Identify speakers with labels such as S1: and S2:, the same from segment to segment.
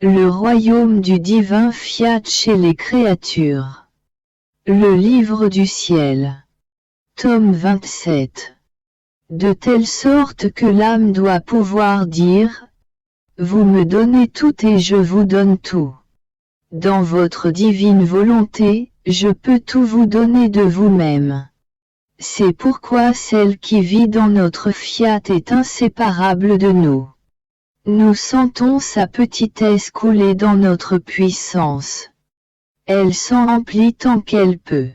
S1: Le royaume du divin fiat chez les créatures. Le livre du ciel. Tome 27. De telle sorte que l'âme doit pouvoir dire « Vous me donnez tout et je vous donne tout. Dans votre divine volonté, je peux tout vous donner de vous-même. » C'est pourquoi celle qui vit dans notre fiat est inséparable de nous. Nous sentons sa petitesse couler dans notre puissance. Elle s'en remplit tant qu'elle peut.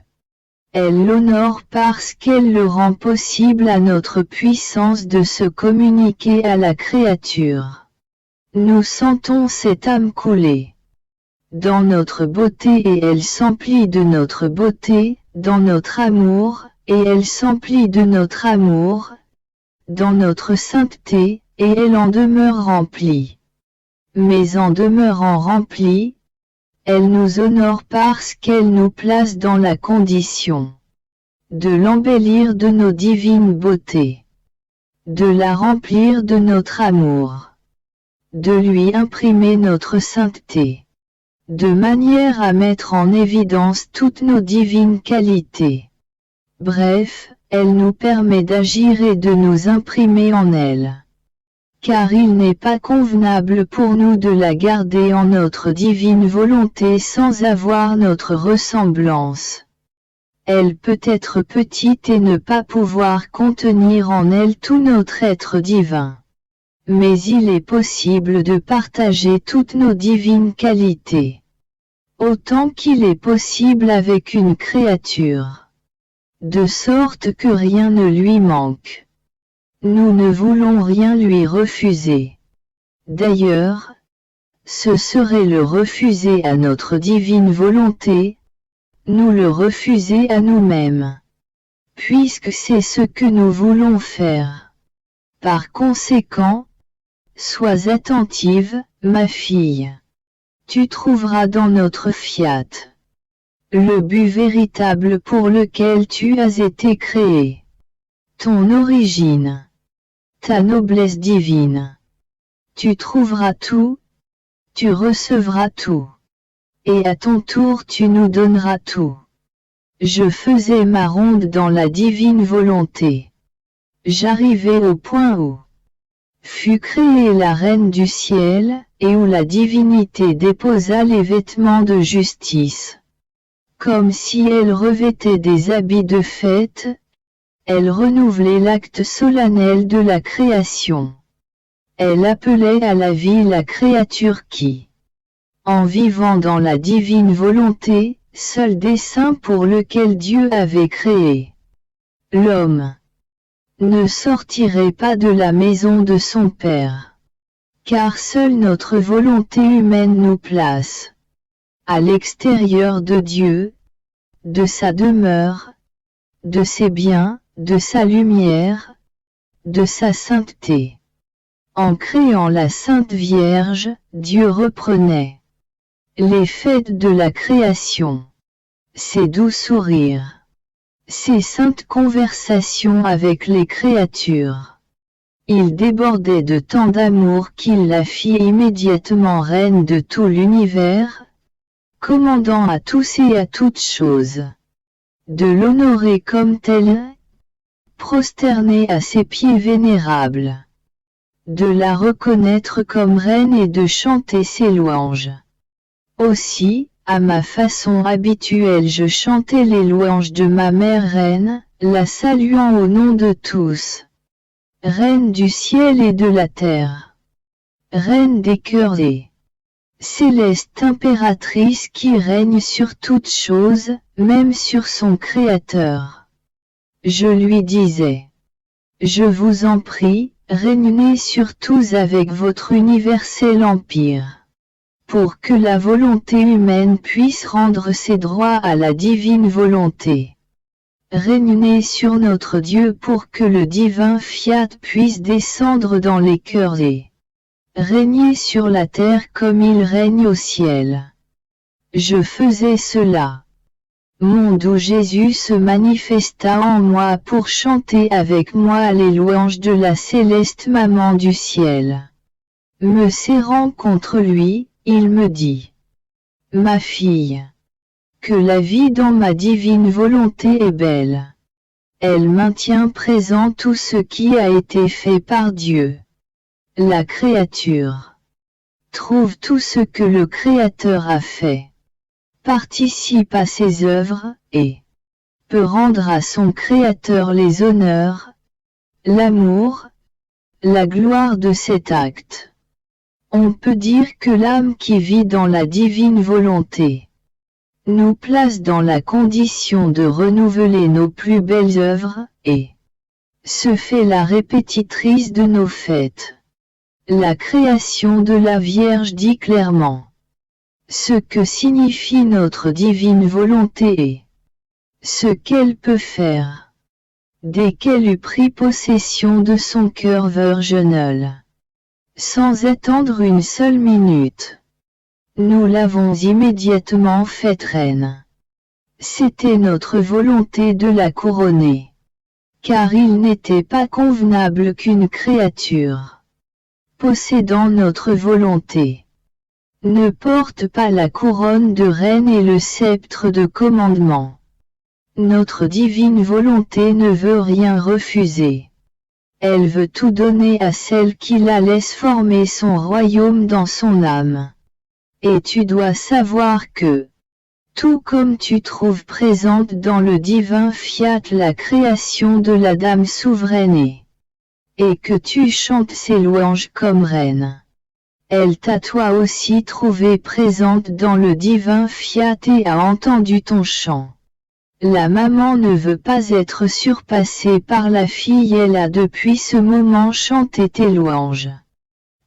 S1: Elle l'honore parce qu'elle le rend possible à notre puissance de se communiquer à la créature. Nous sentons cette âme couler dans notre beauté et elle s'emplit de notre beauté, dans notre amour, et elle s'emplit de notre amour, dans notre sainteté, et elle en demeure remplie. Mais en demeurant remplie, elle nous honore parce qu'elle nous place dans la condition de l'embellir de nos divines beautés, de la remplir de notre amour, de lui imprimer notre sainteté, de manière à mettre en évidence toutes nos divines qualités. Bref, elle nous permet d'agir et de nous imprimer en elle. Car il n'est pas convenable pour nous de la garder en notre divine volonté sans avoir notre ressemblance. Elle peut être petite et ne pas pouvoir contenir en elle tout notre être divin. Mais il est possible de partager toutes nos divines qualités. Autant qu'il est possible avec une créature. De sorte que rien ne lui manque. Nous ne voulons rien lui refuser. D'ailleurs, ce serait le refuser à notre divine volonté, nous le refuser à nous-mêmes. Puisque c'est ce que nous voulons faire. Par conséquent, sois attentive, ma fille. Tu trouveras dans notre fiat le but véritable pour lequel tu as été créé. Ton origine. Ta noblesse divine. Tu trouveras tout, tu recevras tout. Et à ton tour tu nous donneras tout. Je faisais ma ronde dans la divine volonté. J'arrivais au point où fut créée la reine du ciel, et où la divinité déposa les vêtements de justice. Comme si elle revêtait des habits de fête, elle renouvelait l'acte solennel de la création. Elle appelait à la vie la créature qui, en vivant dans la divine volonté, seul dessein pour lequel Dieu avait créé l'homme, ne sortirait pas de la maison de son Père. Car seule notre volonté humaine nous place à l'extérieur de Dieu, de sa demeure, de ses biens, de sa lumière, de sa sainteté. En créant la Sainte Vierge, Dieu reprenait les fêtes de la création, ses doux sourires, ses saintes conversations avec les créatures. Il débordait de tant d'amour qu'il la fit immédiatement reine de tout l'univers, commandant à tous et à toutes choses de l'honorer comme telle, prosternée à ses pieds vénérables, de la reconnaître comme reine et de chanter ses louanges. Aussi, à ma façon habituelle je chantais les louanges de ma mère reine, la saluant au nom de tous. Reine du ciel et de la terre. Reine des cœurs et céleste impératrice qui règne sur toutes choses, même sur son Créateur. Je lui disais, je vous en prie, régnez sur tous avec votre universel empire, pour que la volonté humaine puisse rendre ses droits à la divine volonté. Régnez sur notre Dieu pour que le divin fiat puisse descendre dans les cœurs et régner sur la terre comme il règne au ciel. Je faisais cela. Monde où Jésus se manifesta en moi pour chanter avec moi les louanges de la céleste Maman du ciel. Me serrant contre lui, il me dit: Ma fille, que la vie dans ma divine volonté est belle. Elle maintient présent tout ce qui a été fait par Dieu. La créature trouve tout ce que le Créateur a fait, participe à ses œuvres, et peut rendre à son Créateur les honneurs, l'amour, la gloire de cet acte. On peut dire que l'âme qui vit dans la divine volonté nous place dans la condition de renouveler nos plus belles œuvres, et se fait la répétitrice de nos fêtes. La création de la Vierge dit clairement ce que signifie notre divine volonté et ce qu'elle peut faire dès qu'elle eut pris possession de son cœur virginal. Sans attendre une seule minute, nous l'avons immédiatement faite reine. C'était notre volonté de la couronner, car il n'était pas convenable qu'une créature possédant notre volonté ne porte pas la couronne de reine et le sceptre de commandement. Notre divine volonté ne veut rien refuser. Elle veut tout donner à celle qui la laisse former son royaume dans son âme. Et tu dois savoir que, tout comme tu trouves présente dans le divin fiat la création de la Dame souveraine et que tu chantes ses louanges comme reine, elle t'a toi aussi trouvée présente dans le divin fiat et a entendu ton chant. La maman ne veut pas être surpassée par la fille, elle a depuis ce moment chanté tes louanges.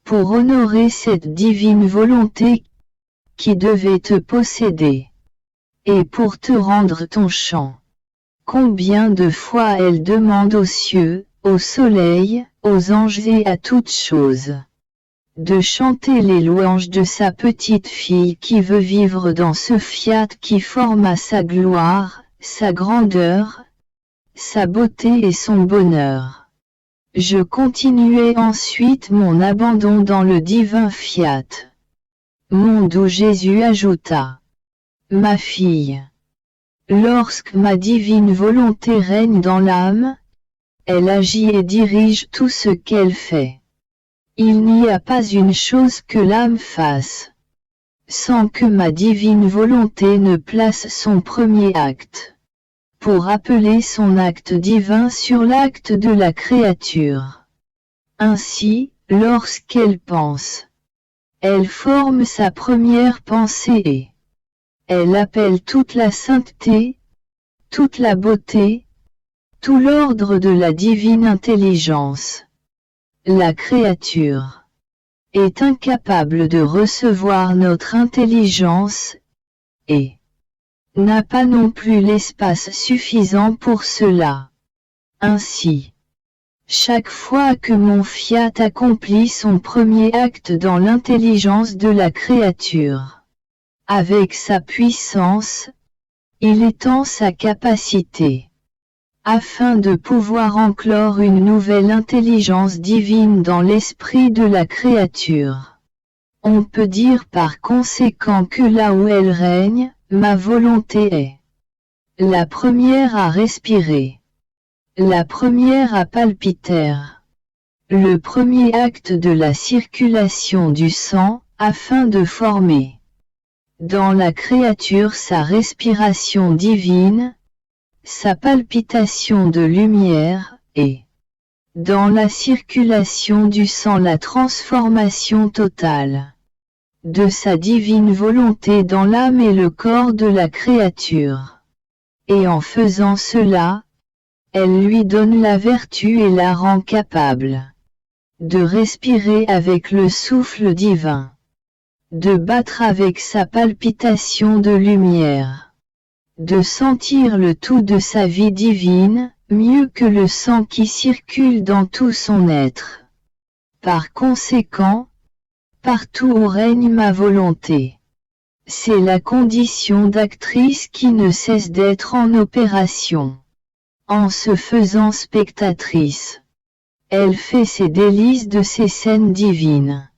S1: Pour honorer cette divine volonté qui devait te posséder, et pour te rendre ton chant. Combien de fois elle demande aux cieux, au soleil, aux anges et à toutes choses de chanter les louanges de sa petite fille qui veut vivre dans ce fiat qui forma sa gloire, sa grandeur, sa beauté et son bonheur. Je continuai ensuite mon abandon dans le divin fiat. Mon doux Jésus ajouta: Ma fille, lorsque ma divine volonté règne dans l'âme, elle agit et dirige tout ce qu'elle fait. Il n'y a pas une chose que l'âme fasse sans que ma divine volonté ne place son premier acte, pour appeler son acte divin sur l'acte de la créature. Ainsi, lorsqu'elle pense, elle forme sa première pensée et elle appelle toute la sainteté, toute la beauté, tout l'ordre de la divine intelligence. La créature est incapable de recevoir notre intelligence, et n'a pas non plus l'espace suffisant pour cela. Ainsi, chaque fois que mon fiat accomplit son premier acte dans l'intelligence de la créature, avec sa puissance, il étend sa capacité, afin de pouvoir enclore une nouvelle intelligence divine dans l'esprit de la créature. On peut dire par conséquent que là où elle règne, ma volonté est la première à respirer, la première à palpiter, le premier acte de la circulation du sang, afin de former dans la créature sa respiration divine, sa palpitation de lumière, et dans la circulation du sang la transformation totale de sa divine volonté dans l'âme et le corps de la créature. Et en faisant cela, elle lui donne la vertu et la rend capable de respirer avec le souffle divin, de battre avec sa palpitation de lumière, de sentir le tout de sa vie divine, mieux que le sang qui circule dans tout son être. Par conséquent, partout où règne ma volonté, c'est la condition d'actrice qui ne cesse d'être en opération. En se faisant spectatrice, elle fait ses délices de ces scènes divines.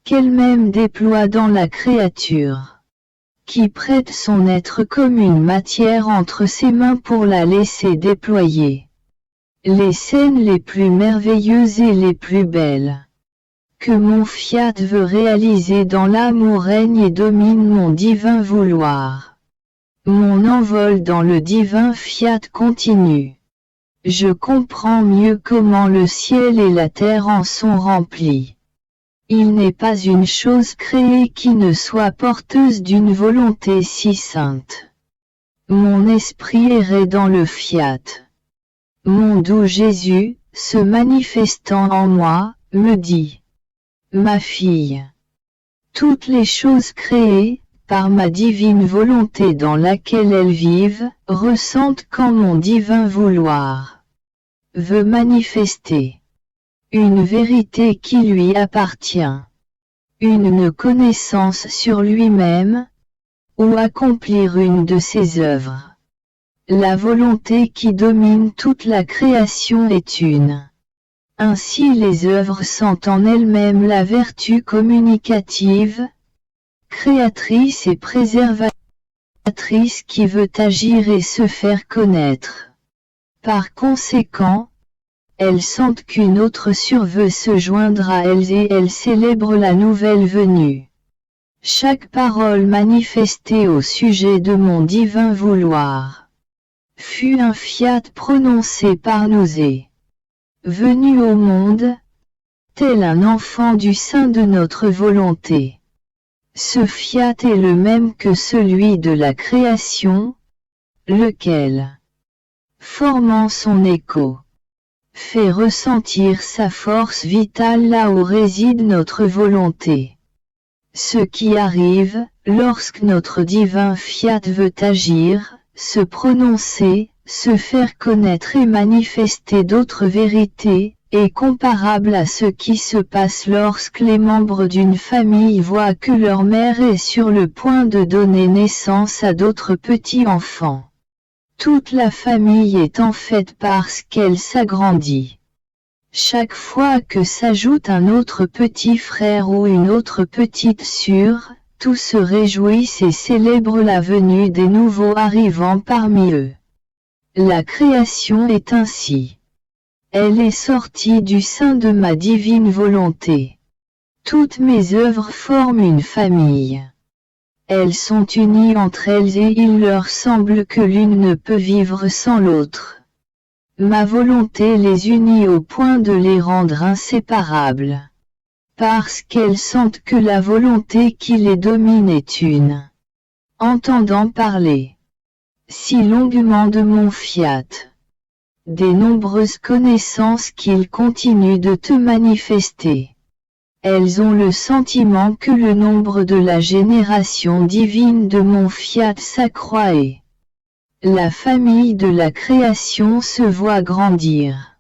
S1: qu'elle-même déploie dans la créature, qui prête son être comme une matière entre ses mains pour la laisser déployer les scènes les plus merveilleuses et les plus belles que mon fiat veut réaliser dans l'âme où règne et domine mon divin vouloir. Mon envol dans le divin fiat continue. Je comprends mieux comment le ciel et la terre en sont remplis. Il n'est pas une chose créée qui ne soit porteuse d'une volonté si sainte. Mon esprit errait dans le fiat. Mon doux Jésus, se manifestant en moi, me dit: Ma fille, toutes les choses créées, par ma divine volonté dans laquelle elles vivent, ressentent quand mon divin vouloir veut manifester une vérité qui lui appartient, une connaissance sur lui-même, ou accomplir une de ses œuvres. La volonté qui domine toute la création est une. Ainsi les œuvres sont en elles-mêmes la vertu communicative, créatrice et préservatrice qui veut agir et se faire connaître. Par conséquent, elles sentent qu'une autre surveut se joindre à elles et elles célèbrent la nouvelle venue. Chaque parole manifestée au sujet de mon divin vouloir fut un fiat prononcé par nous et venu au monde, tel un enfant du sein de notre volonté. Ce fiat est le même que celui de la création, lequel, formant son écho, fait ressentir sa force vitale là où réside notre volonté. Ce qui arrive, lorsque notre divin fiat veut agir, se prononcer, se faire connaître et manifester d'autres vérités, est comparable à ce qui se passe lorsque les membres d'une famille voient que leur mère est sur le point de donner naissance à d'autres petits-enfants. Toute la famille est en fait parce qu'elle s'agrandit. Chaque fois que s'ajoute un autre petit frère ou une autre petite sœur, tous se réjouissent et célèbrent la venue des nouveaux arrivants parmi eux. La création est ainsi. Elle est sortie du sein de ma divine volonté. Toutes mes œuvres forment une famille. Elles sont unies entre elles et il leur semble que l'une ne peut vivre sans l'autre. Ma volonté les unit au point de les rendre inséparables. Parce qu'elles sentent que la volonté qui les domine est une. Entendant parler si longuement de mon fiat, des nombreuses connaissances qu'il continue de te manifester. Elles ont le sentiment que le nombre de la génération divine de mon fiat s'accroît et la famille de la création se voit grandir.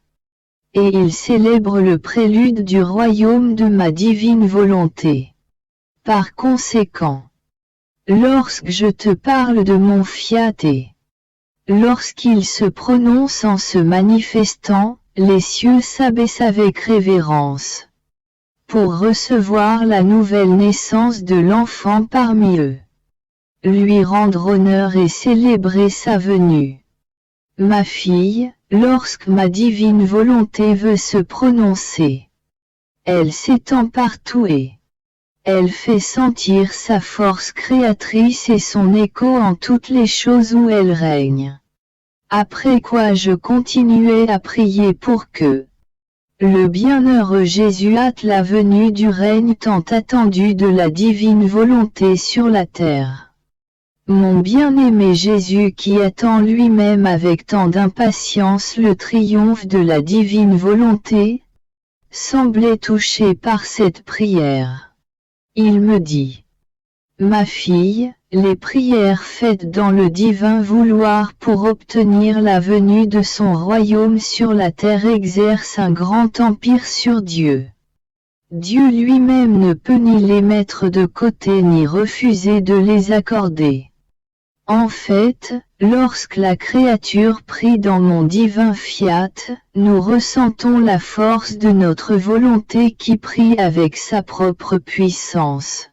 S1: Et ils célèbrent le prélude du royaume de ma divine volonté. Par conséquent, lorsque je te parle de mon fiat et lorsqu'il se prononce en se manifestant, les cieux s'abaissent avec révérence pour recevoir la nouvelle naissance de l'enfant parmi eux, lui rendre honneur et célébrer sa venue. Ma fille, lorsque ma divine volonté veut se prononcer, elle s'étend partout et elle fait sentir sa force créatrice et son écho en toutes les choses où elle règne. Après quoi je continuai à prier pour que le bienheureux Jésus hâte la venue du règne tant attendu de la divine volonté sur la terre. Mon bien-aimé Jésus qui attend lui-même avec tant d'impatience le triomphe de la divine volonté, semblait touché par cette prière. Il me dit: Ma fille, les prières faites dans le divin vouloir pour obtenir la venue de son royaume sur la terre exercent un grand empire sur Dieu. Dieu lui-même ne peut ni les mettre de côté ni refuser de les accorder. En fait, Lorsque la créature prie dans mon divin fiat, nous ressentons la force de notre volonté qui prie avec sa propre puissance.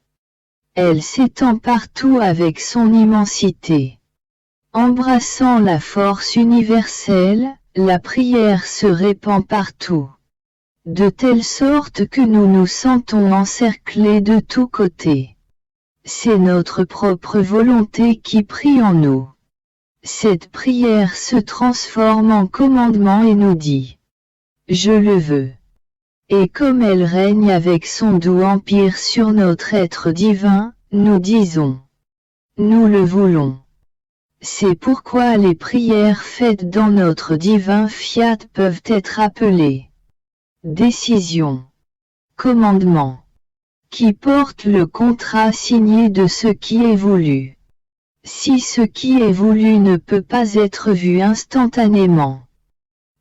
S1: Elle s'étend partout avec son immensité. Embrassant la force universelle, la prière se répand partout. De telle sorte que nous nous sentons encerclés de tous côtés. C'est notre propre volonté qui prie en nous. Cette prière se transforme en commandement et nous dit « Je le veux ». Et comme elle règne avec son doux empire sur notre être divin, nous disons « Nous le voulons ». C'est pourquoi les prières faites dans notre divin fiat peuvent être appelées décision, commandement, qui porte le contrat signé de ce qui est voulu. Si ce qui est voulu ne peut pas être vu instantanément,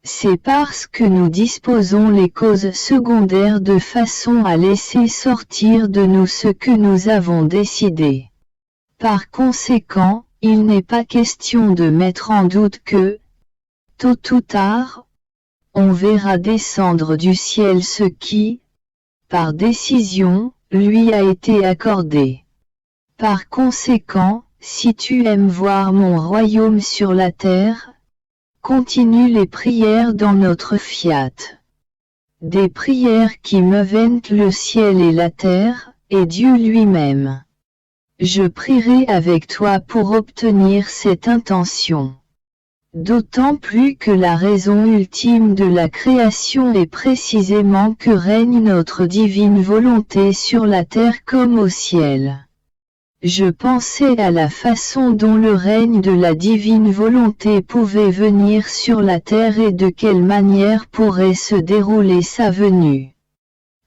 S1: c'est parce que nous disposons les causes secondaires de façon à laisser sortir de nous ce que nous avons décidé. Par conséquent, il n'est pas question de mettre en doute que, tôt ou tard, on verra descendre du ciel ce qui, par décision, lui a été accordé. Par conséquent, si tu aimes voir mon royaume sur la terre, continue les prières dans notre fiat. Des prières qui meuvent le ciel et la terre, et Dieu lui-même. Je prierai avec toi pour obtenir cette intention. D'autant plus que la raison ultime de la création est précisément que règne notre divine volonté sur la terre comme au ciel. Je pensais à la façon dont le règne de la divine volonté pouvait venir sur la terre et de quelle manière pourrait se dérouler sa venue.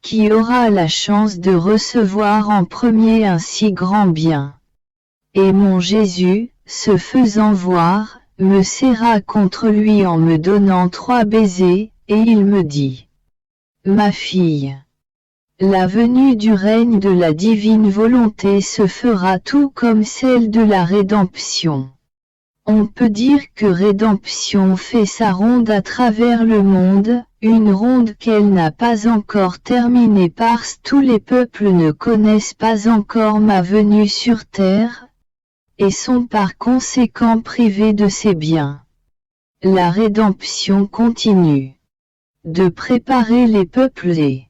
S1: Qui aura la chance de recevoir en premier un si grand bien? Et mon Jésus, se faisant voir, me serra contre lui en me donnant 3 baisers, et il me dit « Ma fille, la venue du règne de la divine volonté se fera tout comme celle de la rédemption. On peut dire que rédemption fait sa ronde à travers le monde, une ronde qu'elle n'a pas encore terminée parce que tous les peuples ne connaissent pas encore ma venue sur terre, et sont par conséquent privés de ses biens. La rédemption continue. De préparer les peuples et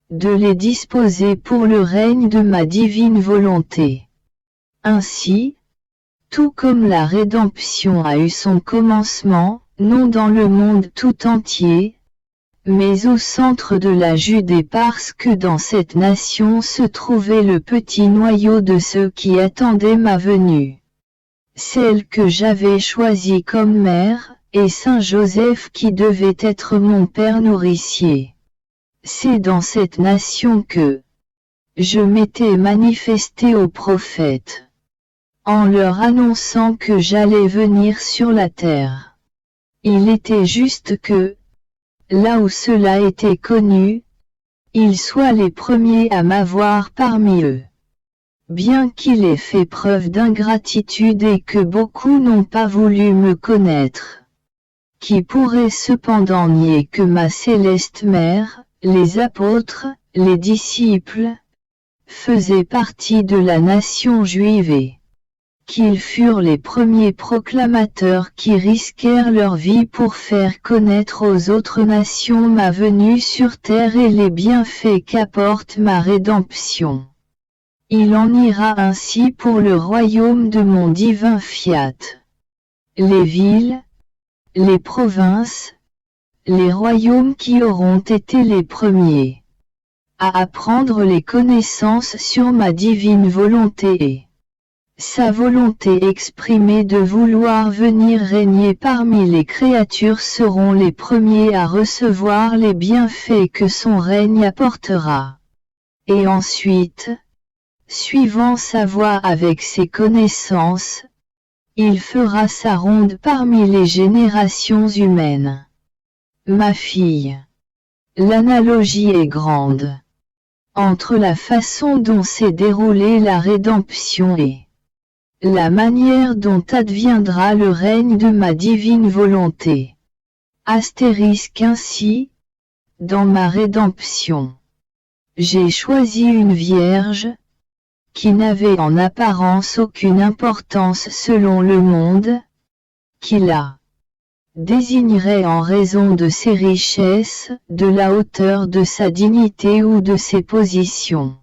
S1: de les disposer pour le règne de ma divine volonté. Ainsi, tout comme la rédemption a eu son commencement, non dans le monde tout entier, mais au centre de la Judée parce que dans cette nation se trouvait le petit noyau de ceux qui attendaient ma venue. Celle que j'avais choisie comme mère, et Saint Joseph qui devait être mon père nourricier. C'est dans cette nation que je m'étais manifesté aux prophètes, en leur annonçant que j'allais venir sur la terre. Il était juste que, là où cela était connu, ils soient les premiers à m'avoir parmi eux. Bien qu'il ait fait preuve d'ingratitude et que beaucoup n'ont pas voulu me connaître. Qui pourrait cependant nier que ma céleste mère, les apôtres, les disciples, faisaient partie de la nation juive et qu'ils furent les premiers proclamateurs qui risquèrent leur vie pour faire connaître aux autres nations ma venue sur terre et les bienfaits qu'apporte ma rédemption. Il en ira ainsi pour le royaume de mon divin fiat. Les villes, les provinces, les royaumes qui auront été les premiers à apprendre les connaissances sur ma divine volonté et sa volonté exprimée de vouloir venir régner parmi les créatures seront les premiers à recevoir les bienfaits que son règne apportera. Et ensuite, suivant sa voie avec ses connaissances, il fera sa ronde parmi les générations humaines. Ma fille, l'analogie est grande entre la façon dont s'est déroulée la rédemption et la manière dont adviendra le règne de ma divine volonté. Ainsi, dans ma rédemption, j'ai choisi une vierge, qui n'avait en apparence aucune importance selon le monde, qui la désignerait en raison de ses richesses, de la hauteur de sa dignité ou de ses positions.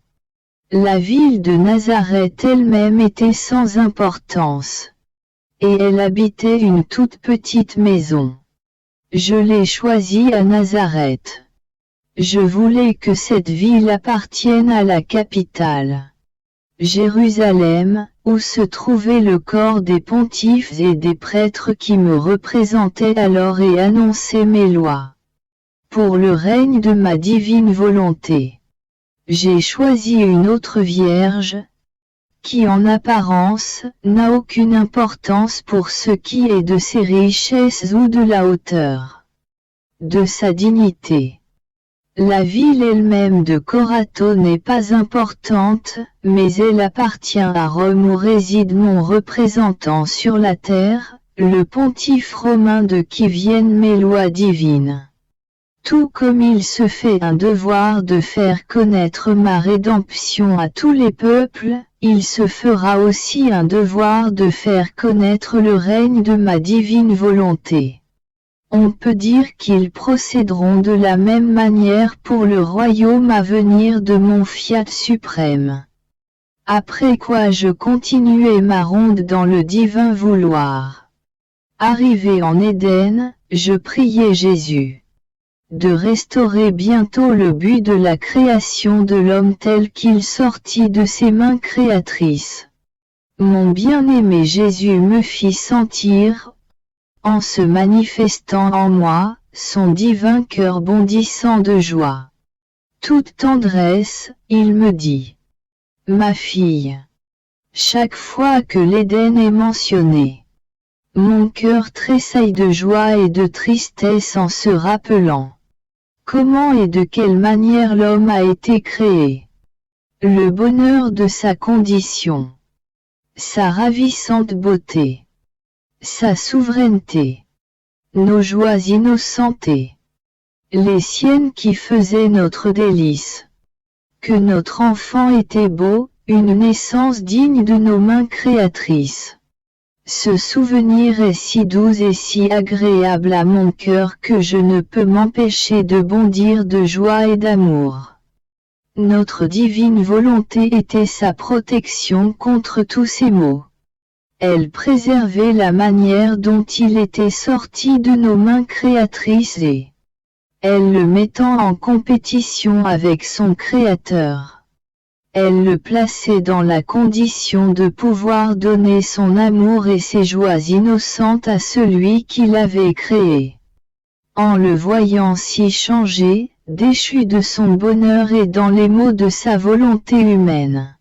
S1: La ville de Nazareth elle-même était sans importance. Et elle habitait une toute petite maison. Je l'ai choisie à Nazareth. Je voulais que cette ville appartienne à la capitale, Jérusalem, où se trouvait le corps des pontifes et des prêtres qui me représentaient alors et annonçaient mes lois. Pour le règne de ma divine volonté, j'ai choisi une autre vierge, qui en apparence n'a aucune importance pour ce qui est de ses richesses ou de la hauteur de sa dignité. La ville elle-même de Corato n'est pas importante, mais elle appartient à Rome où réside mon représentant sur la terre, le pontife romain de qui viennent mes lois divines. Tout comme il se fait un devoir de faire connaître ma rédemption à tous les peuples, il se fera aussi un devoir de faire connaître le règne de ma divine volonté. On peut dire qu'ils procéderont de la même manière pour le royaume à venir de mon fiat suprême. Après quoi je continuai ma ronde dans le divin vouloir. Arrivé en Éden, je priai Jésus de restaurer bientôt le but de la création de l'homme tel qu'il sortit de ses mains créatrices. Mon bien-aimé Jésus me fit sentir, en se manifestant en moi, son divin cœur bondissant de joie. Toute tendresse, il me dit: Ma fille, chaque fois que l'Éden est mentionné, mon cœur tressaille de joie et de tristesse en se rappelant comment et de quelle manière l'homme a été créé. Le bonheur de sa condition, sa ravissante beauté, sa souveraineté, nos joies innocentées, les siennes qui faisaient notre délice. Que notre enfant était beau, une naissance digne de nos mains créatrices. Ce souvenir est si doux et si agréable à mon cœur que je ne peux m'empêcher de bondir de joie et d'amour. Notre divine volonté était sa protection contre tous ces maux. Elle préservait la manière dont il était sorti de nos mains créatrices et elle le mettant en compétition avec son Créateur. Elle le plaçait dans la condition de pouvoir donner son amour et ses joies innocentes à celui qui l'avait créé. En le voyant si changé, déchu de son bonheur et dans les maux de sa volonté humaine.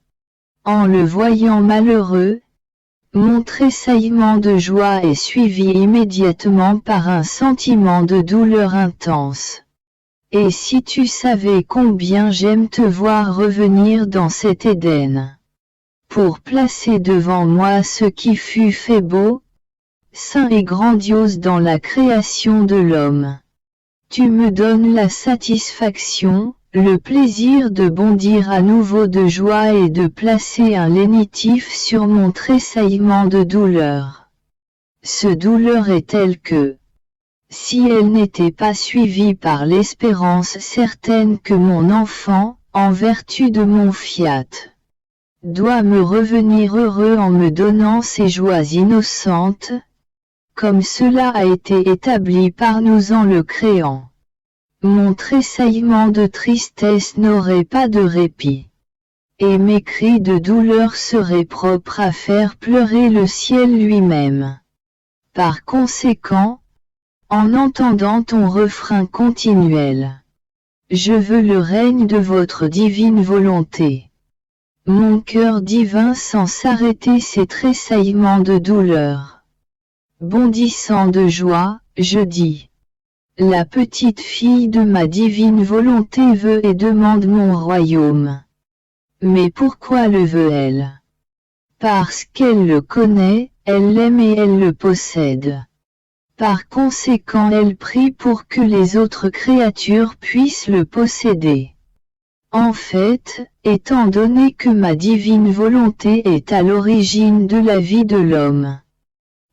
S1: En le voyant malheureux, mon tressaillement de joie est suivi immédiatement par un sentiment de douleur intense. Et si tu savais combien j'aime te voir revenir dans cet Éden, pour placer devant moi ce qui fut fait beau, saint et grandiose dans la création de l'homme. Tu me donnes la satisfaction, le plaisir de bondir à nouveau de joie et de placer un lénitif sur mon tressaillement de douleur. Ce douleur est telle que, si elle n'était pas suivie par l'espérance certaine que mon enfant, en vertu de mon fiat, doit me revenir heureux en me donnant ses joies innocentes, comme cela a été établi par nous en le créant, mon tressaillement de tristesse n'aurait pas de répit, et mes cris de douleur seraient propres à faire pleurer le ciel lui-même. Par conséquent, en entendant ton refrain continuel, je veux le règne de votre divine volonté. Mon cœur divin sans s'arrêter ses tressaillements de douleur. Bondissant de joie, je dis: la petite fille de ma divine volonté veut et demande mon royaume. Mais pourquoi le veut-elle? Parce qu'elle le connaît, elle l'aime et elle le possède. Par conséquent, elle prie pour que les autres créatures puissent le posséder. En fait, étant donné que ma divine volonté est à l'origine de la vie de l'homme,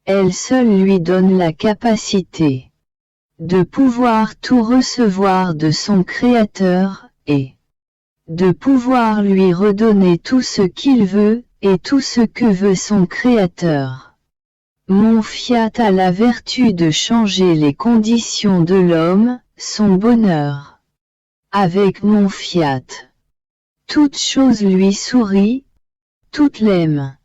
S1: elle seule lui donne la capacité de pouvoir tout recevoir de son Créateur, et de pouvoir lui redonner tout ce qu'il veut, et tout ce que veut son Créateur. Mon fiat a la vertu de changer les conditions de l'homme, son bonheur. Avec mon fiat, toutes choses lui sourient, toutes l'aiment.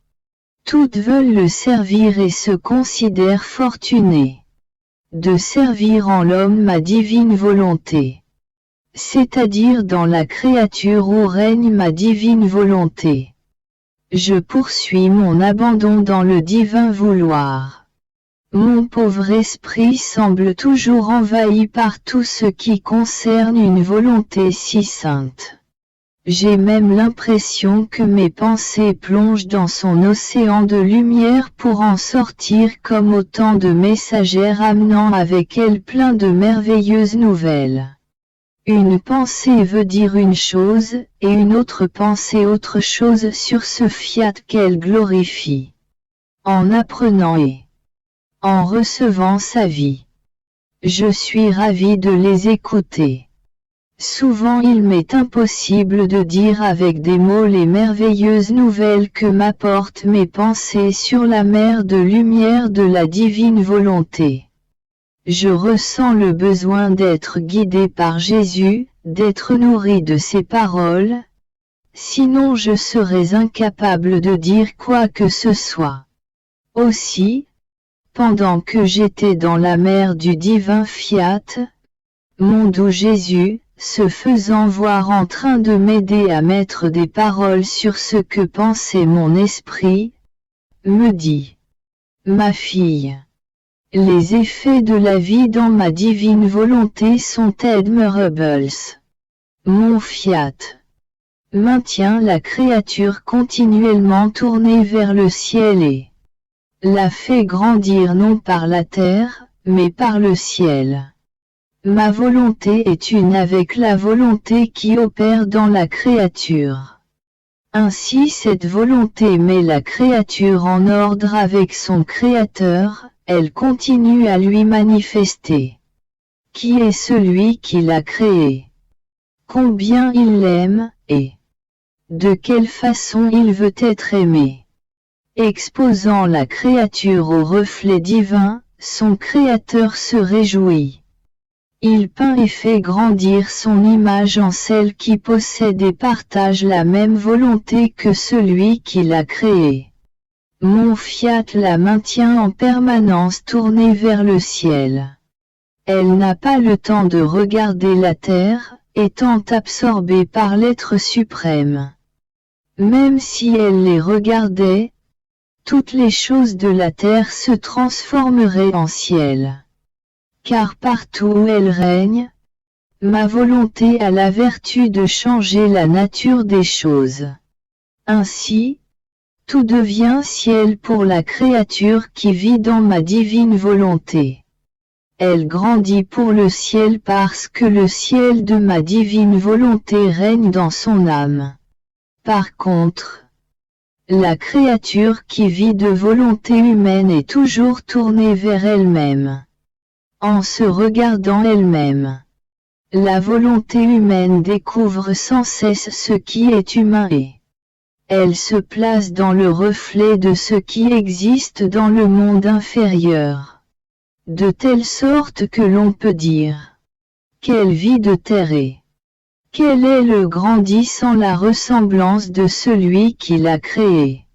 S1: Toutes veulent le servir et se considèrent fortunées de servir en l'homme ma divine volonté, c'est-à-dire dans la créature où règne ma divine volonté. Je poursuis mon abandon dans le divin vouloir. Mon pauvre esprit semble toujours envahi par tout ce qui concerne une volonté si sainte. J'ai même l'impression que mes pensées plongent dans son océan de lumière pour en sortir comme autant de messagères amenant avec elles plein de merveilleuses nouvelles. Une pensée veut dire une chose, et une autre pensée autre chose sur ce fiat qu'elle glorifie. En apprenant et en recevant sa vie, je suis ravi de les écouter. Souvent il m'est impossible de dire avec des mots les merveilleuses nouvelles que m'apportent mes pensées sur la mer de lumière de la divine volonté. Je ressens le besoin d'être guidé par Jésus, d'être nourri de ses paroles, sinon je serais incapable de dire quoi que ce soit. Aussi, pendant que j'étais dans la mer du divin fiat, mon doux Jésus, se faisant voir en train de m'aider à mettre des paroles sur ce que pensait mon esprit, me dit: Ma fille, les effets de la vie dans ma divine volonté sont admirables. Mon fiat maintient la créature continuellement tournée vers le ciel et la fait grandir non par la terre, mais par le ciel. Ma volonté est une avec la volonté qui opère dans la créature. Ainsi cette volonté met la créature en ordre avec son Créateur, elle continue à lui manifester qui est celui qui l'a créé, combien il l'aime, et de quelle façon il veut être aimé. Exposant la créature au reflet divin, son Créateur se réjouit. Il peint et fait grandir son image en celle qui possède et partage la même volonté que celui qui l'a créée. Mon fiat la maintient en permanence tournée vers le ciel. Elle n'a pas le temps de regarder la terre, étant absorbée par l'être suprême. Même si elle les regardait, toutes les choses de la terre se transformeraient en ciel. Car partout où elle règne, ma volonté a la vertu de changer la nature des choses. Ainsi, tout devient ciel pour la créature qui vit dans ma divine volonté. Elle grandit pour le ciel parce que le ciel de ma divine volonté règne dans son âme. Par contre, la créature qui vit de volonté humaine est toujours tournée vers elle-même. En se regardant elle-même, la volonté humaine découvre sans cesse ce qui est humain et elle se place dans le reflet de ce qui existe dans le monde inférieur. De telle sorte que l'on peut dire qu'elle vit de terre et qu'elle est le grandi sans la ressemblance de celui qui l'a créé.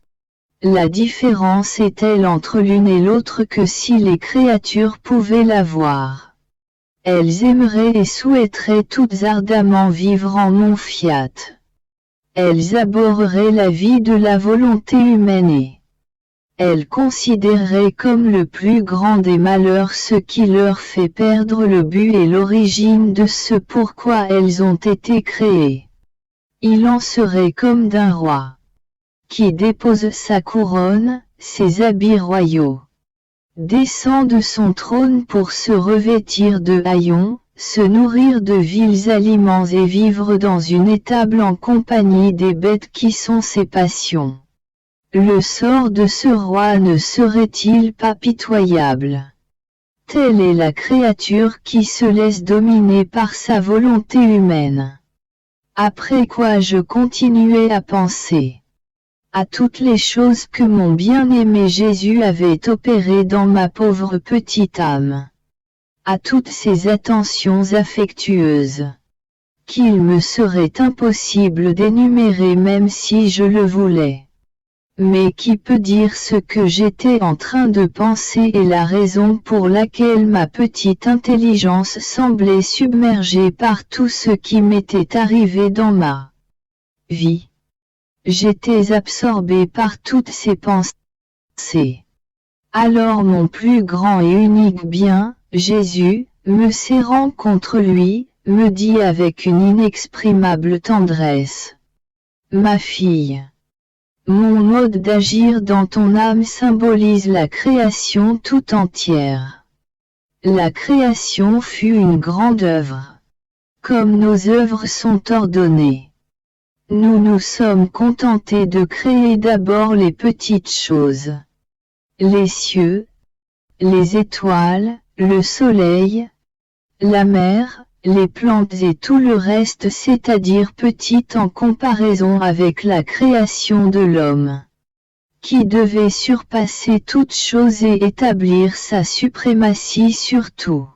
S1: La différence est-elle entre l'une et l'autre que si les créatures pouvaient la voir, elles aimeraient et souhaiteraient toutes ardemment vivre en mon fiat. Elles abhorreraient la vie de la volonté humaine et elles considéreraient comme le plus grand des malheurs ce qui leur fait perdre le but et l'origine de ce pourquoi elles ont été créées. Il en serait comme d'un roi qui dépose sa couronne, ses habits royaux, descend de son trône pour se revêtir de haillons, se nourrir de vils aliments et vivre dans une étable en compagnie des bêtes qui sont ses passions. Le sort de ce roi ne serait-il pas pitoyable? Telle est la créature qui se laisse dominer par sa volonté humaine. Après quoi je continuai à penser à toutes les choses que mon bien-aimé Jésus avait opérées dans ma pauvre petite âme, à toutes ces attentions affectueuses, qu'il me serait impossible d'énumérer même si je le voulais. Mais qui peut dire ce que j'étais en train de penser et la raison pour laquelle ma petite intelligence semblait submergée par tout ce qui m'était arrivé dans ma vie? J'étais absorbé par toutes ces pensées. Alors mon plus grand et unique bien, Jésus, me serrant contre lui, me dit avec une inexprimable tendresse: Ma fille, mon mode d'agir dans ton âme symbolise la création tout entière. La création fut une grande œuvre. Comme nos œuvres sont ordonnées, nous nous sommes contentés de créer d'abord les petites choses. Les cieux, les étoiles, le soleil, la mer, les plantes et tout le reste, c'est-à-dire petites en comparaison avec la création de l'homme, qui devait surpasser toute chose et établir sa suprématie sur tout.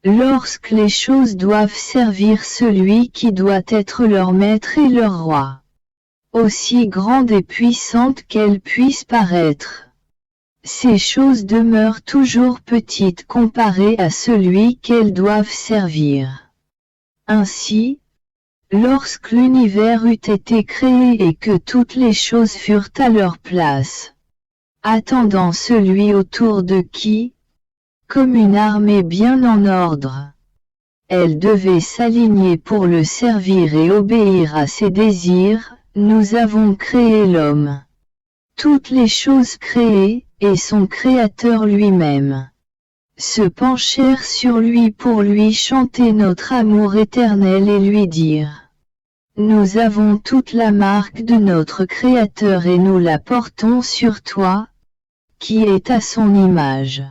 S1: Lorsque les choses doivent servir celui qui doit être leur maître et leur roi, aussi grande et puissante qu'elles puissent paraître, ces choses demeurent toujours petites comparées à celui qu'elles doivent servir. Ainsi, lorsque l'univers eut été créé et que toutes les choses furent à leur place, attendant celui autour de qui, comme une armée bien en ordre, elle devait s'aligner pour le servir et obéir à ses désirs, nous avons créé l'homme. Toutes les choses créées, et son Créateur lui-même, se penchèrent sur lui pour lui chanter notre amour éternel et lui dire: Nous avons toute la marque de notre Créateur et nous la portons sur toi, qui est à son image.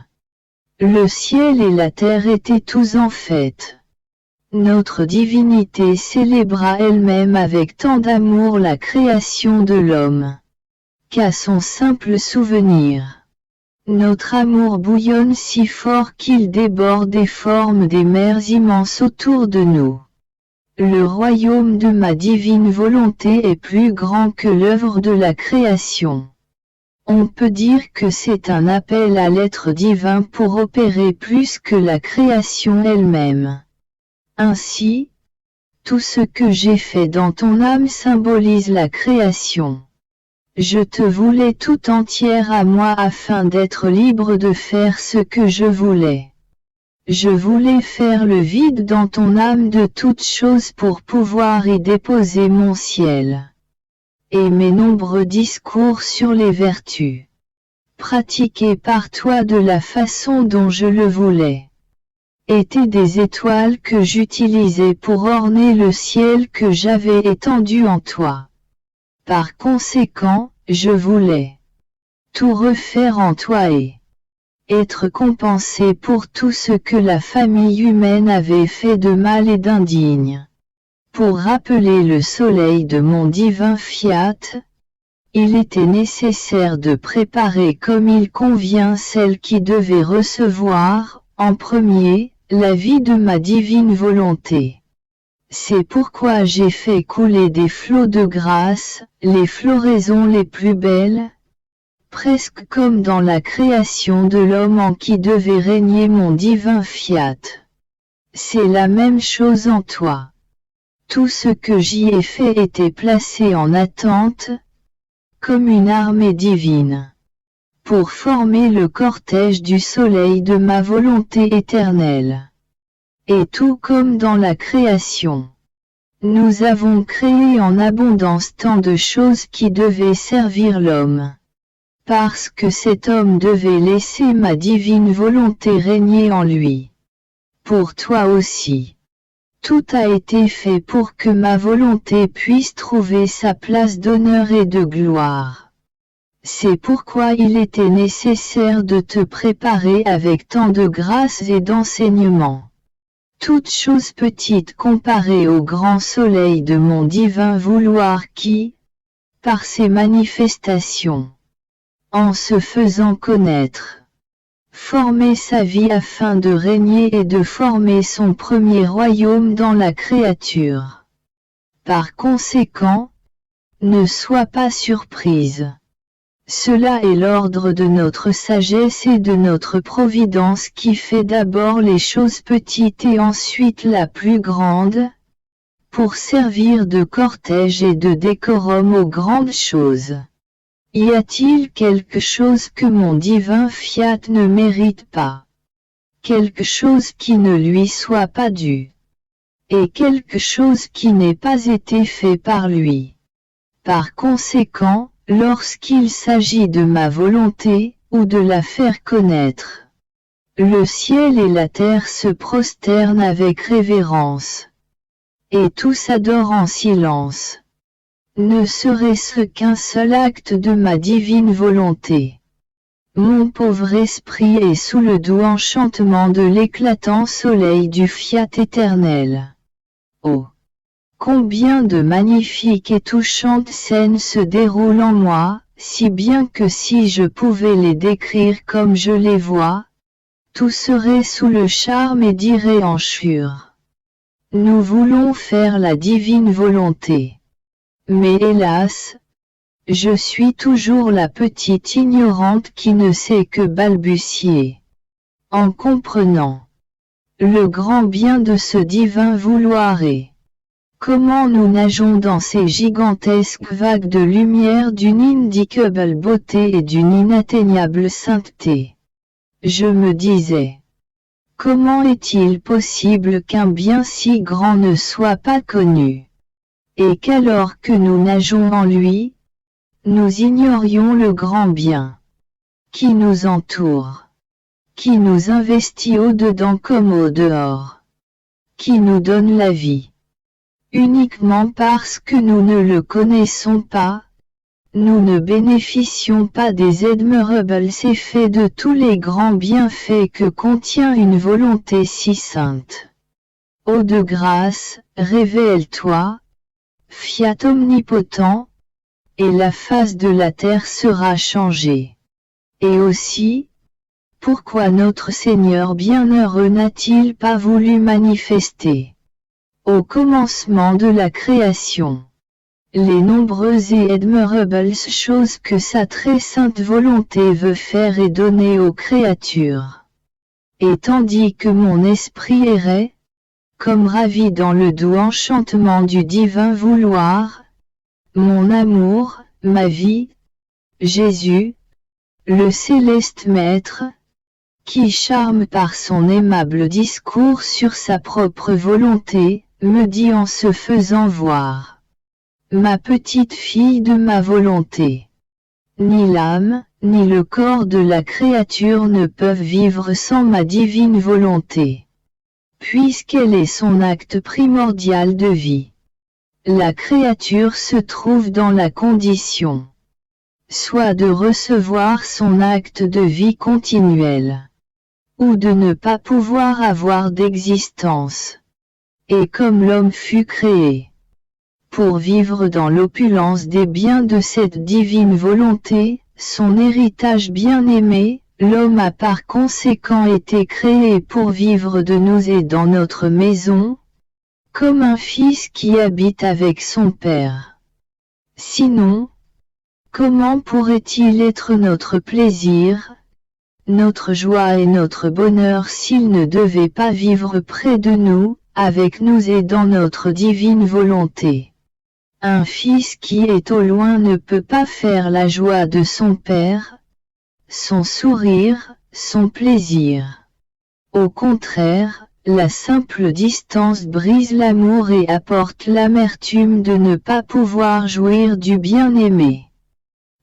S1: Le ciel et la terre étaient tous en fête. Notre divinité célébra elle-même avec tant d'amour la création de l'homme, qu'à son simple souvenir, notre amour bouillonne si fort qu'il déborde et forme des mers immenses autour de nous. Le royaume de ma divine volonté est plus grand que l'œuvre de la création. On peut dire que c'est un appel à l'être divin pour opérer plus que la création elle-même. Ainsi, tout ce que j'ai fait dans ton âme symbolise la création. Je te voulais tout entière à moi afin d'être libre de faire ce que je voulais. Je voulais faire le vide dans ton âme de toutes choses pour pouvoir y déposer mon ciel et mes nombreux discours sur les vertus, pratiqués par toi de la façon dont je le voulais, étaient des étoiles que j'utilisais pour orner le ciel que j'avais étendu en toi. Par conséquent, je voulais tout refaire en toi et être compensé pour tout ce que la famille humaine avait fait de mal et d'indigne. Pour rappeler le soleil de mon divin fiat, il était nécessaire de préparer comme il convient celle qui devait recevoir, en premier, la vie de ma divine volonté. C'est pourquoi j'ai fait couler des flots de grâce, les floraisons les plus belles, presque comme dans la création de l'homme en qui devait régner mon divin fiat. C'est la même chose en toi. Tout ce que j'y ai fait était placé en attente, comme une armée divine, pour former le cortège du soleil de ma volonté éternelle. Et tout comme dans la création, Nous avons créé en abondance tant de choses qui devaient servir l'homme. Parce que cet homme devait laisser ma divine volonté régner en lui. Pour toi aussi. Tout a été fait pour que ma volonté puisse trouver sa place d'honneur et de gloire. C'est pourquoi il était nécessaire de te préparer avec tant de grâce et d'enseignement. Toute chose petite comparée au grand soleil de mon divin vouloir qui, par ses manifestations, en se faisant connaître, formait sa vie afin de régner et de former son premier royaume dans la créature. Par conséquent, ne sois pas surprise. Cela est l'ordre de notre sagesse et de notre providence qui fait d'abord les choses petites et ensuite la plus grande, pour servir de cortège et de décorum aux grandes choses. Y a-t-il quelque chose que mon divin fiat ne mérite pas? Quelque chose qui ne lui soit pas dû? Et quelque chose qui n'ait pas été fait par lui? Par conséquent, lorsqu'il s'agit de ma volonté, ou de la faire connaître, le ciel et la terre se prosternent avec révérence. Et tous adorent en silence. Ne serait-ce qu'un seul acte de ma divine volonté. Mon pauvre esprit est sous le doux enchantement de l'éclatant soleil du fiat éternel. Oh! Combien de magnifiques et touchantes scènes se déroulent en moi, si bien que si je pouvais les décrire comme je les vois, tout serait sous le charme et dirait en chure. Nous voulons faire la divine volonté. Mais hélas, je suis toujours la petite ignorante qui ne sait que balbutier. En comprenant le grand bien de ce divin vouloir et comment nous nageons dans ces gigantesques vagues de lumière d'une indicable beauté et d'une inatteignable sainteté. Je me disais, comment est-il possible qu'un bien si grand ne soit pas connu? Et qu'alors que nous nageons en lui, nous ignorions le grand bien qui nous entoure, qui nous investit au-dedans comme au-dehors, qui nous donne la vie. Uniquement parce que nous ne le connaissons pas, nous ne bénéficions pas des admirables effets de tous les grands bienfaits que contient une volonté si sainte. Ô de grâce, révèle-toi, fiat omnipotent, et la face de la terre sera changée. Et aussi, pourquoi notre Seigneur bienheureux n'a-t-il pas voulu manifester, au commencement de la création, les nombreuses et admirables choses que sa très sainte volonté veut faire et donner aux créatures. Et tandis que mon esprit errait, comme ravi dans le doux enchantement du divin vouloir, mon amour, ma vie, Jésus, le céleste Maître, qui charme par son aimable discours sur sa propre volonté, me dit en se faisant voir. Ma petite fille de ma volonté. Ni l'âme, ni le corps de la créature ne peuvent vivre sans ma divine volonté. Puisqu'elle est son acte primordial de vie. La créature se trouve dans la condition, soit de recevoir son acte de vie continuel, ou de ne pas pouvoir avoir d'existence. Et comme l'homme fut créé pour vivre dans l'opulence des biens de cette divine volonté, son héritage bien-aimé, l'homme a par conséquent été créé pour vivre de nous et dans notre maison, comme un fils qui habite avec son père. Sinon, comment pourrait-il être notre plaisir, notre joie et notre bonheur s'il ne devait pas vivre près de nous, avec nous et dans notre divine volonté? Un fils qui est au loin ne peut pas faire la joie de son père, son sourire, son plaisir. Au contraire, la simple distance brise l'amour et apporte l'amertume de ne pas pouvoir jouir du bien-aimé.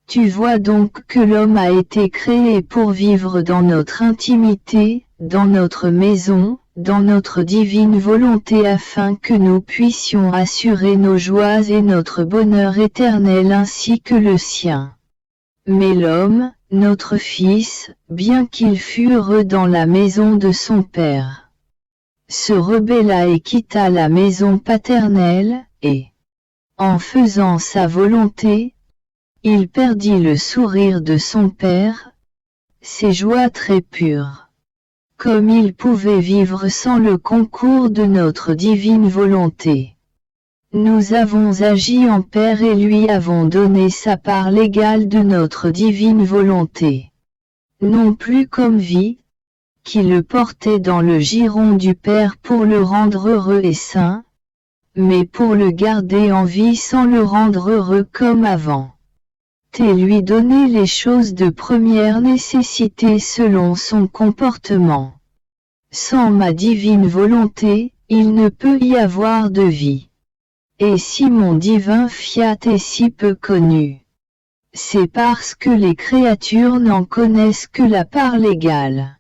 S1: Tu vois donc que l'homme a été créé pour vivre dans notre intimité, dans notre maison, dans notre divine volonté afin que nous puissions assurer nos joies et notre bonheur éternel ainsi que le sien. Mais l'homme, notre fils, bien qu'il fût heureux dans la maison de son père, se rebella et quitta la maison paternelle, et, en faisant sa volonté, il perdit le sourire de son père, ses joies très pures. Comme il pouvait vivre sans le concours de notre divine volonté. Nous avons agi en père et lui avons donné sa part légale de notre divine volonté. Non plus comme vie, qui le portait dans le giron du Père pour le rendre heureux et saint, mais pour le garder en vie sans le rendre heureux comme avant. Et lui donner les choses de première nécessité selon son comportement. Sans ma divine volonté, il ne peut y avoir de vie. Et si mon divin fiat est si peu connu, c'est parce que les créatures n'en connaissent que la part légale.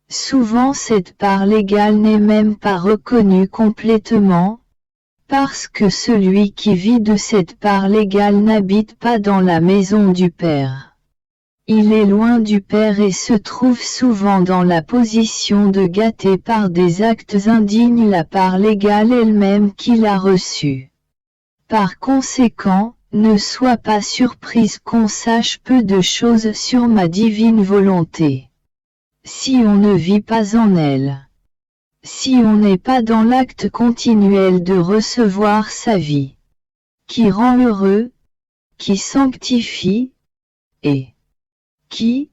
S1: Souvent cette part légale n'est même pas reconnue complètement, parce que celui qui vit de cette part légale n'habite pas dans la maison du Père. Il est loin du Père et se trouve souvent dans la position de gâter par des actes indignes la part légale elle-même qu'il a reçue. Par conséquent, ne sois pas surprise qu'on sache peu de choses sur ma divine volonté. Si on ne vit pas en elle. Si on n'est pas dans l'acte continuel de recevoir sa vie, qui rend heureux, qui sanctifie, et qui,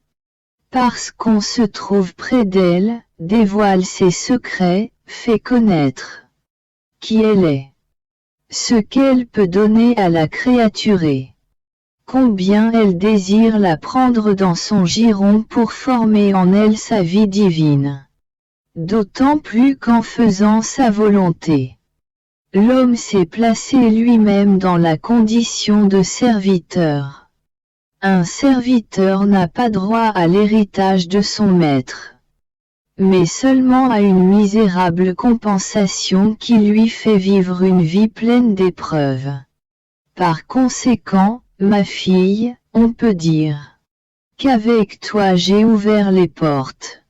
S1: parce qu'on se trouve près d'elle, dévoile ses secrets, fait connaître qui elle est, ce qu'elle peut donner à la créaturée, combien elle désire la prendre dans son giron pour former en elle sa vie divine. D'autant plus qu'en faisant sa volonté, l'homme s'est placé lui-même dans la condition de serviteur. Un serviteur n'a pas droit à l'héritage de son maître, mais seulement à une misérable compensation qui lui fait vivre une vie pleine d'épreuves. Par conséquent, ma fille, on peut dire qu'avec toi j'ai ouvert les portes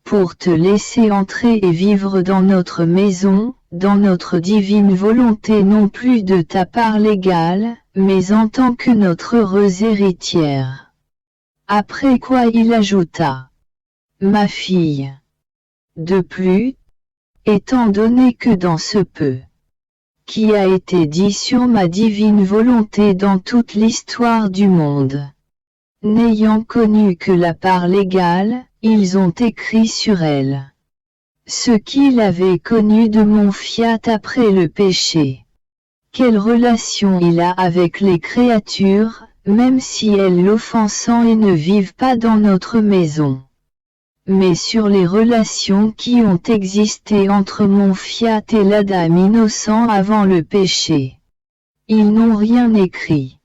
S1: pour te laisser entrer et vivre dans notre maison, dans notre divine volonté non plus de ta part légale, mais en tant que notre heureuse héritière. Après quoi il ajouta, ma fille. De plus, étant donné que dans ce peu, qui a été dit sur ma divine volonté dans toute l'histoire du monde, n'ayant connu que la part légale, ils ont écrit sur elle ce qu'il avait connu de mon fiat après le péché. Quelle relation il a avec les créatures, même si elles l'offensent et ne vivent pas dans notre maison. Mais sur les relations qui ont existé entre mon fiat et l'Adam innocent avant le péché. Ils n'ont rien écrit.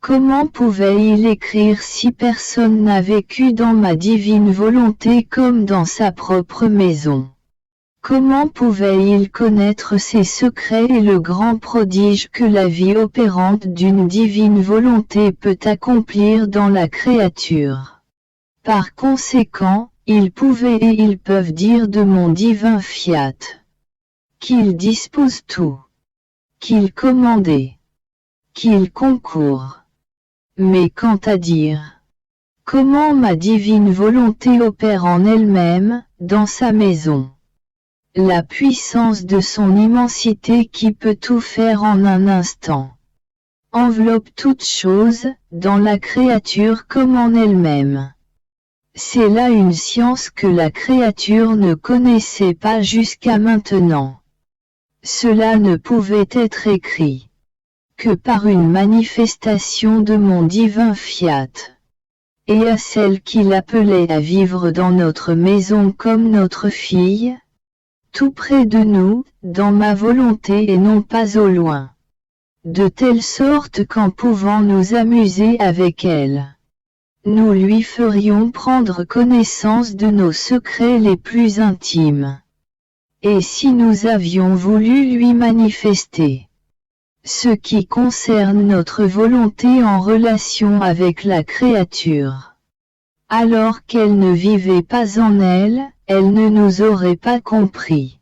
S1: Comment pouvait-il écrire si personne n'a vécu dans ma divine volonté comme dans sa propre maison? Comment pouvait-il connaître ses secrets et le grand prodige que la vie opérante d'une divine volonté peut accomplir dans la créature? Par conséquent, ils pouvaient et ils peuvent dire de mon divin fiat qu'il dispose tout, qu'il commandait, qu'il concourt. Mais quant à dire comment ma divine volonté opère en elle-même, dans sa maison, la puissance de son immensité qui peut tout faire en un instant, enveloppe toute chose, dans la créature comme en elle-même. C'est là une science que la créature ne connaissait pas jusqu'à maintenant. Cela ne pouvait être écrit que par une manifestation de mon divin fiat, et à celle qu'il appelait à vivre dans notre maison comme notre fille, tout près de nous, dans ma volonté et non pas au loin. De telle sorte qu'en pouvant nous amuser avec elle, nous lui ferions prendre connaissance de nos secrets les plus intimes. Et si nous avions voulu lui manifester ce qui concerne notre volonté en relation avec la créature, alors qu'elle ne vivait pas en elle, elle ne nous aurait pas compris.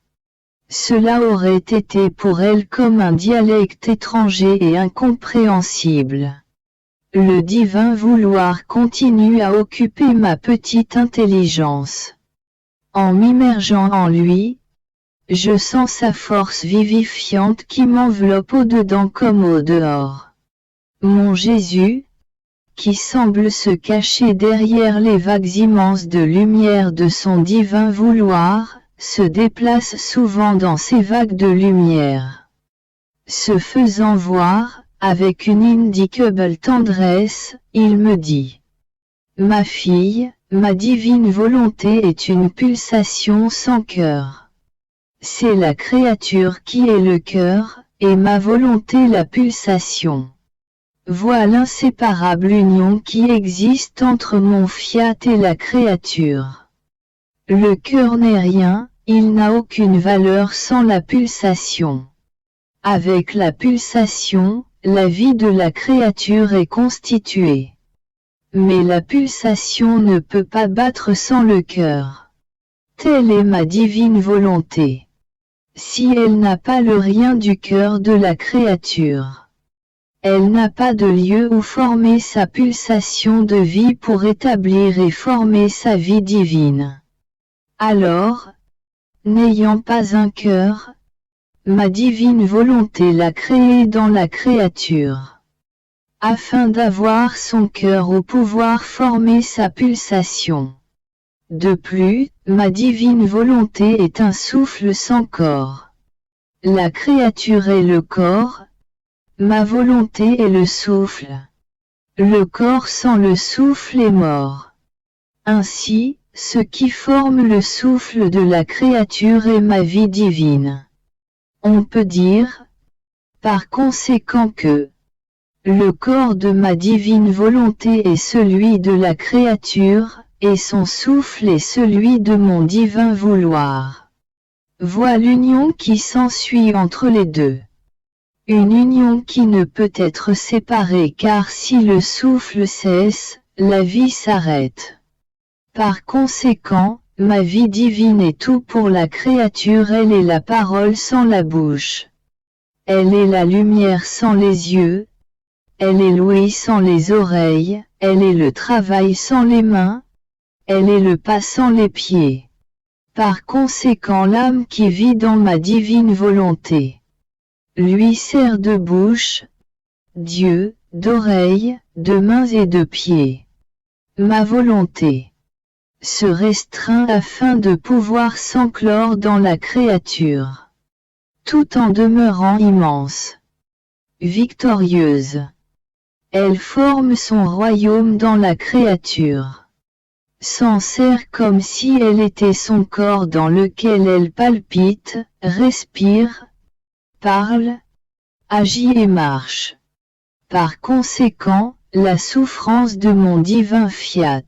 S1: Cela aurait été pour elle comme un dialecte étranger et incompréhensible. Le divin vouloir continue à occuper ma petite intelligence. En m'immergeant en lui, je sens sa force vivifiante qui m'enveloppe au-dedans comme au-dehors. Mon Jésus, qui semble se cacher derrière les vagues immenses de lumière de son divin vouloir, se déplace souvent dans ces vagues de lumière. Se faisant voir, avec une indicable tendresse, il me dit: Ma fille, ma divine volonté est une pulsation sans cœur. C'est la créature qui est le cœur, et ma volonté la pulsation. Vois l'inséparable union qui existe entre mon fiat et la créature. Le cœur n'est rien, il n'a aucune valeur sans la pulsation. Avec la pulsation, la vie de la créature est constituée. Mais la pulsation ne peut pas battre sans le cœur. Telle est ma divine volonté. Si elle n'a pas le rien du cœur de la créature, elle n'a pas de lieu où former sa pulsation de vie pour établir et former sa vie divine. Alors, n'ayant pas un cœur, ma divine volonté l'a créé dans la créature, afin d'avoir son cœur au pouvoir former sa pulsation. De plus, ma divine volonté est un souffle sans corps. La créature est le corps, ma volonté est le souffle. Le corps sans le souffle est mort. Ainsi, ce qui forme le souffle de la créature est ma vie divine. On peut dire, par conséquent, que le corps de ma divine volonté est celui de la créature, et son souffle est celui de mon divin vouloir. Vois l'union qui s'ensuit entre les deux. Une union qui ne peut être séparée car si le souffle cesse, la vie s'arrête. Par conséquent, ma vie divine est tout pour la créature, elle est la parole sans la bouche. Elle est la lumière sans les yeux. Elle est l'ouïe sans les oreilles, elle est le travail sans les mains. Elle est le pas sans les pieds. Par conséquent, l'âme qui vit dans ma divine volonté lui sert de bouche, d'yeux, d'oreilles, de mains et de pieds. Ma volonté se restreint afin de pouvoir s'enclore dans la créature, tout en demeurant immense, victorieuse. Elle forme son royaume dans la créature, s'en sert comme si elle était son corps dans lequel elle palpite, respire, parle, agit et marche. Par conséquent, la souffrance de mon divin fiat,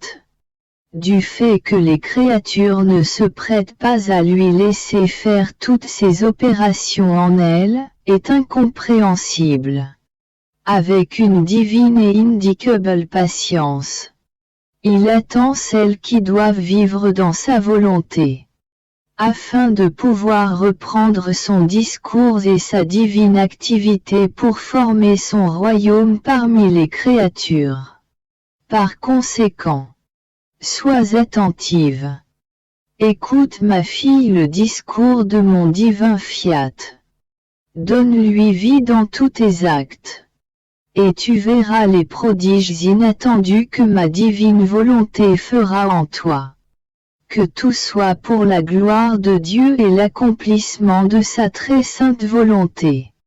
S1: du fait que les créatures ne se prêtent pas à lui laisser faire toutes ses opérations en elle, est incompréhensible. Avec une divine et indicable patience, il attend celles qui doivent vivre dans sa volonté, afin de pouvoir reprendre son discours et sa divine activité pour former son royaume parmi les créatures. Par conséquent, sois attentive. Écoute ma fille le discours de mon divin fiat. Donne-lui vie dans tous tes actes. Et tu verras les prodiges inattendus que ma divine volonté fera en toi. Que tout soit pour la gloire de Dieu et l'accomplissement de sa très sainte volonté.